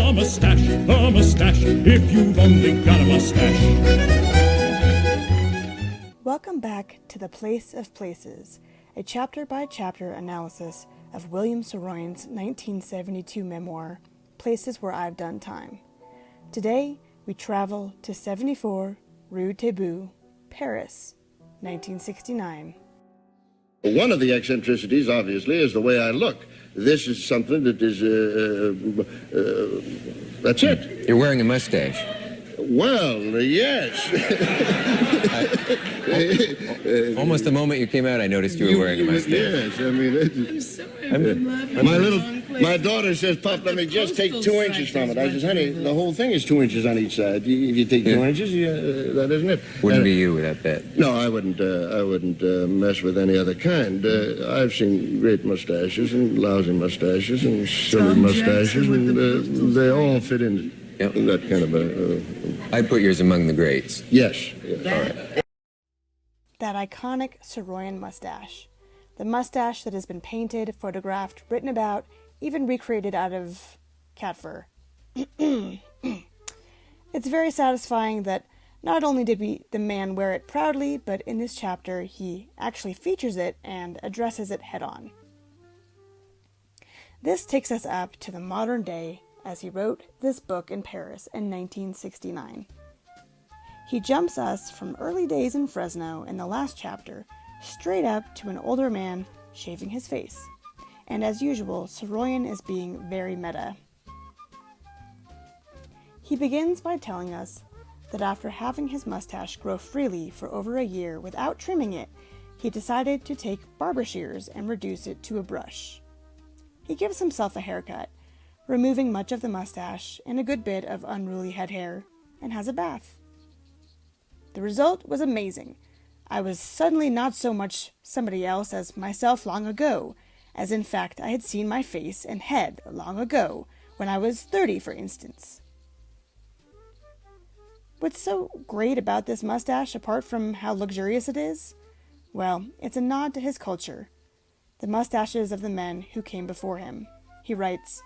A mustache, if you've only got a mustache. Welcome back to The Place of Places, a chapter-by-chapter analysis of William Saroyan's 1972 memoir, Places Where I've Done Time. Today, we travel to 74 Rue Taitbout, Paris, 1969. One of the eccentricities, obviously, is the way I look. This is something that is, that's it. You're wearing a mustache. Well, yes. Almost the moment you came out, I noticed you were wearing a mustache. Yes, I mean, my daughter says, Pop, let me just take 2 inches from it. I says, honey, the whole thing is 2 inches on each side. If you take 2 inches, that isn't it. Wouldn't be you without that. No, I wouldn't mess with any other kind. I've seen great mustaches and lousy mustaches and silly mustaches, and they all fit in. Yep. That kind of I'd put yours among the greats. Yes. Yeah. All right. That iconic Saroyan mustache. The mustache that has been painted, photographed, written about, even recreated out of cat fur. It's very satisfying that not only did the man wear it proudly, but in this chapter he actually features it and addresses it head-on. This takes us up to the modern day as he wrote this book in Paris in 1969. He jumps us from early days in Fresno in the last chapter straight up to an older man shaving his face. And as usual, Saroyan is being very meta. He begins by telling us that after having his mustache grow freely for over a year without trimming it, he decided to take barber shears and reduce it to a brush. He gives himself a haircut, removing much of the mustache and a good bit of unruly head hair, and has a bath. The result was amazing. I was suddenly not so much somebody else as myself long ago, as in fact I had seen my face and head long ago, when I was 30, for instance. What's so great about this mustache, apart from how luxurious it is? Well, it's a nod to his culture, the mustaches of the men who came before him. He writes,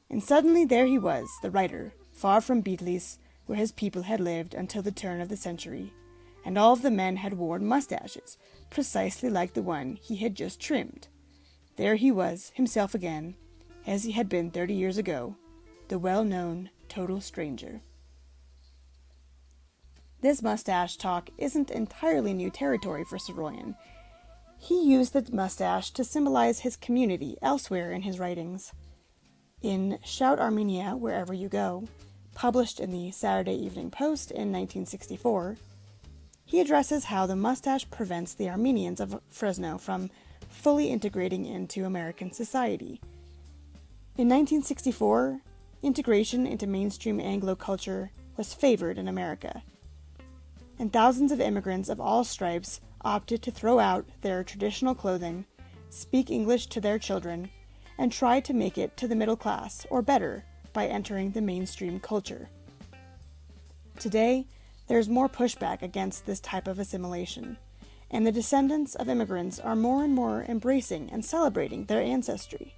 "And suddenly there he was, the writer, far from Beetles, where his people had lived until the turn of the century, and all of the men had worn mustaches, precisely like the one he had just trimmed. There he was, himself again, as he had been 30 years ago, the well-known total stranger." This mustache talk isn't entirely new territory for Saroyan. He used the mustache to symbolize his community elsewhere in his writings. In Shout Armenia Wherever You Go, published in the Saturday Evening Post in 1964, he addresses how the mustache prevents the Armenians of Fresno from fully integrating into American society. In 1964, integration into mainstream Anglo culture was favored in America, and thousands of immigrants of all stripes opted to throw out their traditional clothing, speak English to their children, and try to make it to the middle class, or better, by entering the mainstream culture. Today, there's more pushback against this type of assimilation, and the descendants of immigrants are more and more embracing and celebrating their ancestry.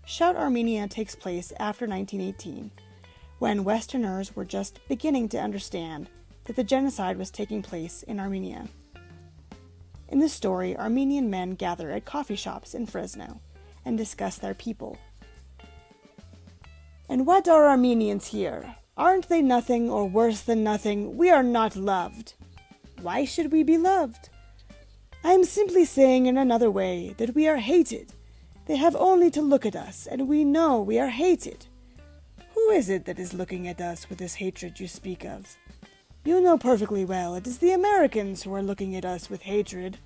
Shout Armenia takes place after 1918, when Westerners were just beginning to understand that the genocide was taking place in Armenia. In this story, Armenian men gather at coffee shops in Fresno and discuss their people. "And what are Armenians here? Aren't they nothing or worse than nothing? We are not loved." "Why should we be loved?" "I am simply saying in another way that we are hated. They have only to look at us, and we know we are hated." "Who is it that is looking at us with this hatred you speak of?" "You know perfectly well it is the Americans who are looking at us with hatred."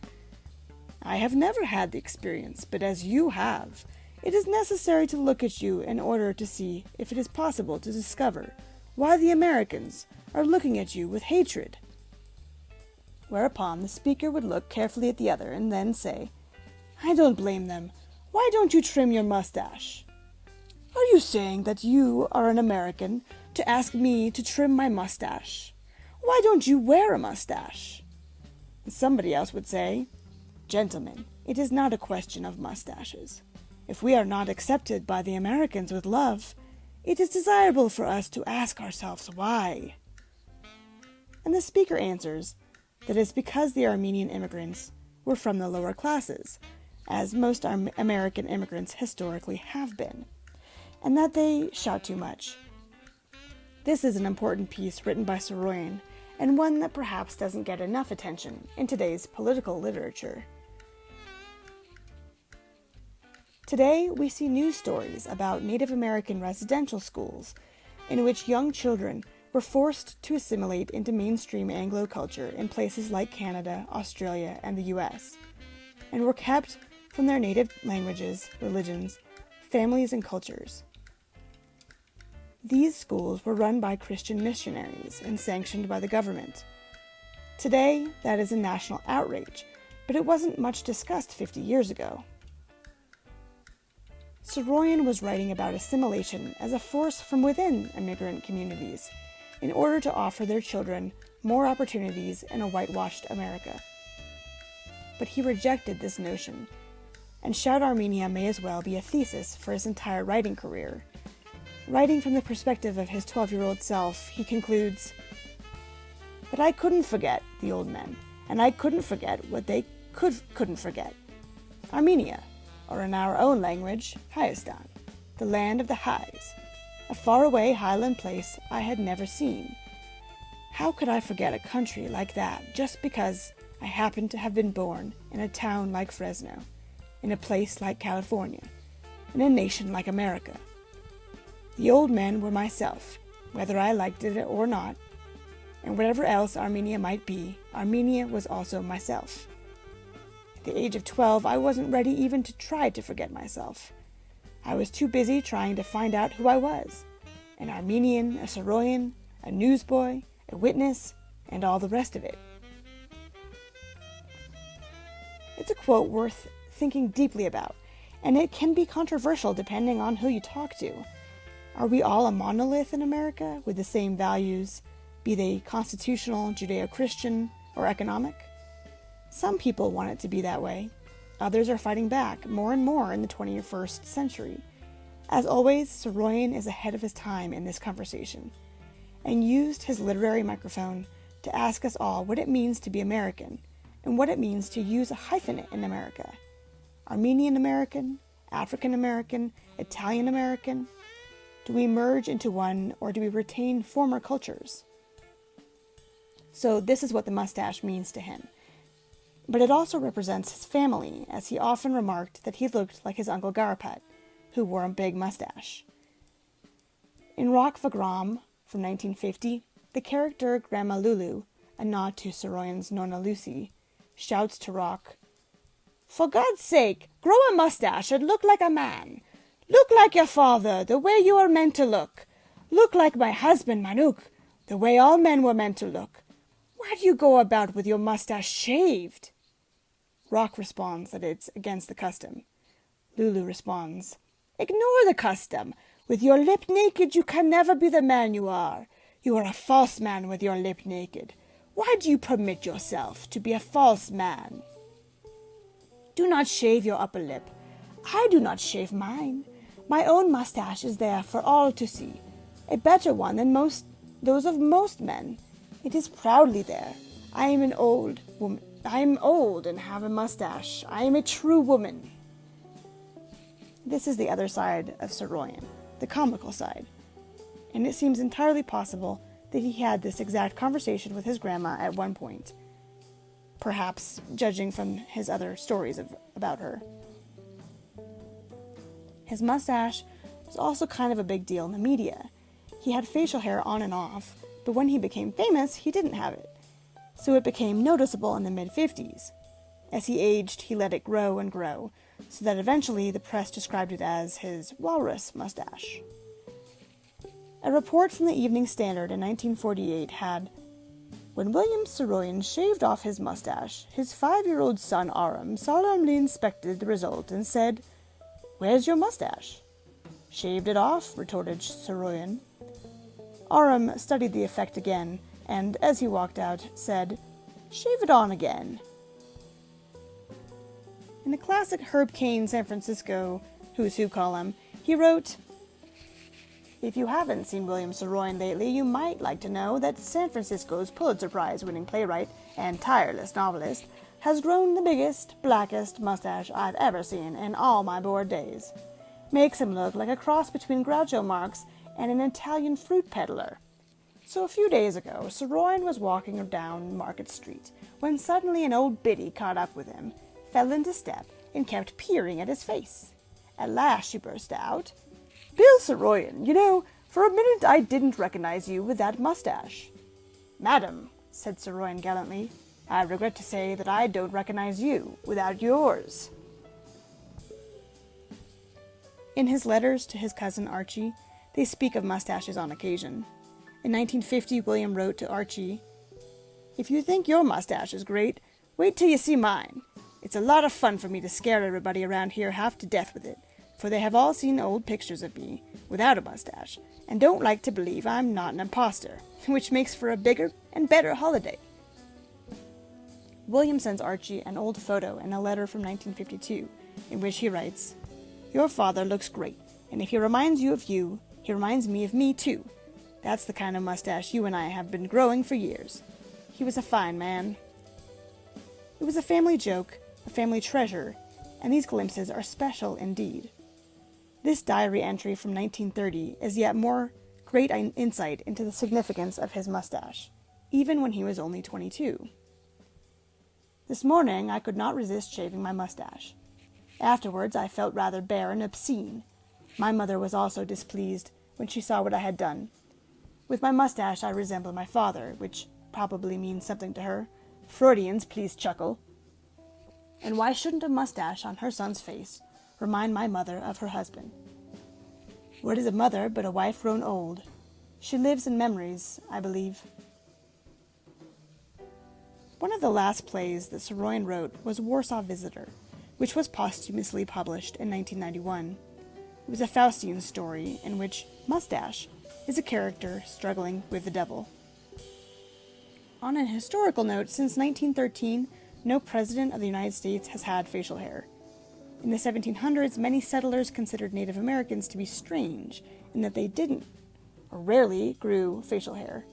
"I have never had the experience, but as you have, it is necessary to look at you in order to see if it is possible to discover why the Americans are looking at you with hatred." Whereupon the speaker would look carefully at the other and then say, "I don't blame them. Why don't you trim your mustache?" "Are you saying that you are an American to ask me to trim my mustache? Why don't you wear a mustache?" And somebody else would say, "Gentlemen, it is not a question of mustaches. If we are not accepted by the Americans with love, It is desirable for us to ask ourselves why. And the speaker answers that it's because the Armenian immigrants were from the lower classes, as most American immigrants historically have been, and that they shout too much. This is an important piece written by Saroyan, and one that perhaps doesn't get enough attention in today's political literature. Today, we see news stories about Native American residential schools in which young children were forced to assimilate into mainstream Anglo culture in places like Canada, Australia, and the US, and were kept from their native languages, religions, families, and cultures. These schools were run by Christian missionaries and sanctioned by the government. Today, that is a national outrage, but it wasn't much discussed 50 years ago. Saroyan was writing about assimilation as a force from within immigrant communities in order to offer their children more opportunities in a whitewashed America. But he rejected this notion, and Shout Armenia may as well be a thesis for his entire writing career. Writing from the perspective of his 12-year-old self, he concludes, "But I couldn't forget the old men, and I couldn't forget what they couldn't forget. Armenia, or in our own language, Hayastan, the land of the highs, a faraway highland place I had never seen. How could I forget a country like that just because I happened to have been born in a town like Fresno, in a place like California, in a nation like America? The old men were myself, whether I liked it or not, and whatever else Armenia might be, Armenia was also myself. At the age of 12, I wasn't ready even to try to forget myself. I was too busy trying to find out who I was, an Armenian, a Saroyan, a newsboy, a witness, and all the rest of it." It's a quote worth thinking deeply about, and it can be controversial depending on who you talk to. Are we all a monolith in America with the same values, be they constitutional, Judeo-Christian, or economic? Some people want it to be that way. Others are fighting back more and more in the 21st century. As always, Saroyan is ahead of his time in this conversation, and used his literary microphone to ask us all what it means to be American, and what it means to use a hyphenate in America. Armenian American, African American, Italian American. Do we merge into one, or do we retain former cultures? So this is what the mustache means to him. But it also represents his family, as he often remarked that he looked like his uncle Garapat, who wore a big mustache. In Rock Vagram from 1950, the character Grandma Lulu, a nod to Saroyan's Nonna Lucy, shouts to Rock, "For God's sake, grow a mustache and look like a man. Look like your father, the way you are meant to look. Look like my husband Manuk, the way all men were meant to look. Why do you go about with your mustache shaved?" Rock responds that it's against the custom. Lulu responds, "Ignore the custom. With your lip naked, you can never be the man you are. You are a false man with your lip naked. Why do you permit yourself to be a false man? Do not shave your upper lip. I do not shave mine. My own mustache is there for all to see, a better one than those of most men. It is proudly there. I am an old woman. I am old and have a mustache. I am a true woman." This is the other side of Saroyan, the comical side. And it seems entirely possible that he had this exact conversation with his grandma at one point. Perhaps judging from his other stories about her. His mustache was also kind of a big deal in the media. He had facial hair on and off, but when he became famous, he didn't have it. So it became noticeable in the mid-50s. As he aged, he let it grow and grow, so that eventually the press described it as his walrus mustache. A report from the Evening Standard in 1948 had, "When William Saroyan shaved off his mustache, his 5-year-old son Aram solemnly inspected the result and said, 'Where's your mustache?' 'Shaved it off,' retorted Saroyan. Aram studied the effect again, and as he walked out, said, 'Shave it on again.'" In the classic Herb Caen San Francisco Who's Who column, he wrote, If you haven't seen William Saroyan lately, you might like to know that San Francisco's Pulitzer Prize-winning playwright and tireless novelist has grown the biggest, blackest mustache I've ever seen in all my bored days. Makes him look like a cross between Groucho Marx and an Italian fruit peddler. So a few days ago, Saroyan was walking down Market Street when suddenly an old biddy caught up with him, fell into step, and kept peering at his face. At last she burst out, "Bill Saroyan, you know, for a minute I didn't recognize you with that mustache." "Madam," said Saroyan gallantly, "I regret to say that I don't recognize you without yours." In his letters to his cousin Archie, they speak of mustaches on occasion. In 1950, William wrote to Archie, "If you think your mustache is great, wait till you see mine. It's a lot of fun for me to scare everybody around here half to death with it, for they have all seen old pictures of me, without a mustache, and don't like to believe I'm not an impostor, which makes for a bigger and better holiday." William sends Archie an old photo in a letter from 1952, in which he writes, "Your father looks great, and if he reminds you of you, he reminds me of me too. That's the kind of mustache you and I have been growing for years. He was a fine man." It was a family joke, a family treasure, and these glimpses are special indeed. This diary entry from 1930 is yet more great insight into the significance of his mustache, even when he was only 22. "This morning I could not resist shaving my mustache. Afterwards I felt rather bare and obscene. My mother was also displeased when she saw what I had done. With my mustache I resemble my father, which probably means something to her. Freudians, please chuckle. And why shouldn't a mustache on her son's face remind my mother of her husband? What is a mother but a wife grown old? She lives in memories, I believe." One of the last plays that Saroyan wrote was Warsaw Visitor, which was posthumously published in 1991. It was a Faustian story in which Mustache is a character struggling with the devil. On an historical note, since 1913, no president of the United States has had facial hair. In the 1700s, many settlers considered Native Americans to be strange in that they didn't, or rarely, grew facial hair.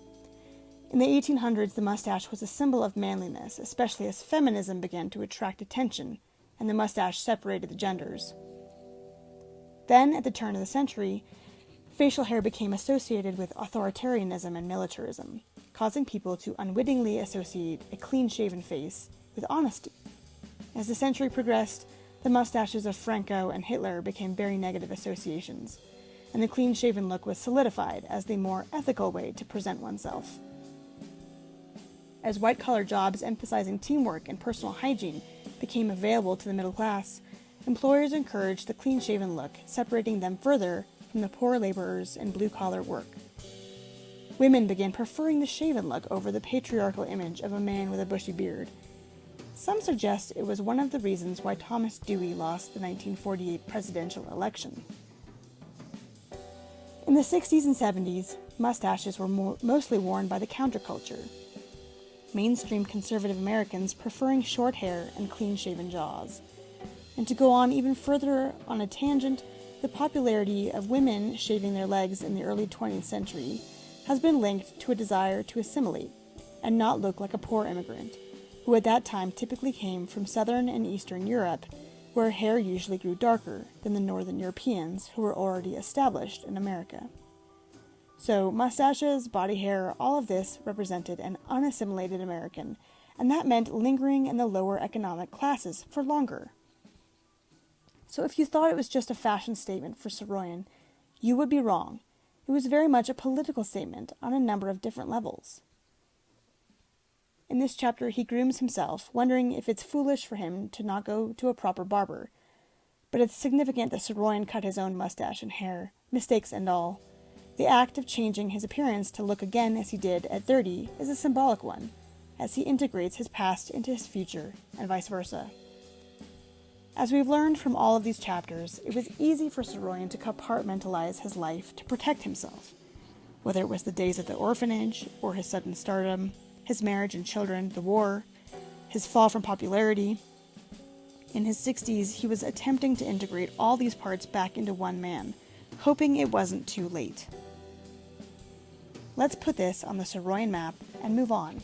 In the 1800s, the mustache was a symbol of manliness, especially as feminism began to attract attention, and the mustache separated the genders. Then, at the turn of the century, facial hair became associated with authoritarianism and militarism, causing people to unwittingly associate a clean-shaven face with honesty. As the century progressed, the mustaches of Franco and Hitler became very negative associations, and the clean-shaven look was solidified as the more ethical way to present oneself. As white-collar jobs emphasizing teamwork and personal hygiene became available to the middle class, employers encouraged the clean-shaven look, separating them further from the poor laborers in blue-collar work. Women began preferring the shaven look over the patriarchal image of a man with a bushy beard. Some suggest it was one of the reasons why Thomas Dewey lost the 1948 presidential election. In the 60s and 70s, mustaches were mostly worn by the counterculture. Mainstream conservative Americans preferring short hair and clean-shaven jaws. And to go on even further on a tangent, the popularity of women shaving their legs in the early 20th century has been linked to a desire to assimilate and not look like a poor immigrant, who at that time typically came from Southern and Eastern Europe, where hair usually grew darker than the Northern Europeans who were already established in America. So mustaches, body hair, all of this represented an unassimilated American, and that meant lingering in the lower economic classes for longer. So if you thought it was just a fashion statement for Saroyan, you would be wrong. It was very much a political statement on a number of different levels. In this chapter, he grooms himself, wondering if it's foolish for him to not go to a proper barber. But it's significant that Saroyan cut his own mustache and hair, mistakes and all. The act of changing his appearance to look again as he did at 30 is a symbolic one, as he integrates his past into his future, and vice versa. As we've learned from all of these chapters, it was easy for Saroyan to compartmentalize his life to protect himself, whether it was the days at the orphanage, or his sudden stardom, his marriage and children, the war, his fall from popularity. In his 60s, he was attempting to integrate all these parts back into one man, hoping it wasn't too late. Let's put this on the Saroyan map and move on.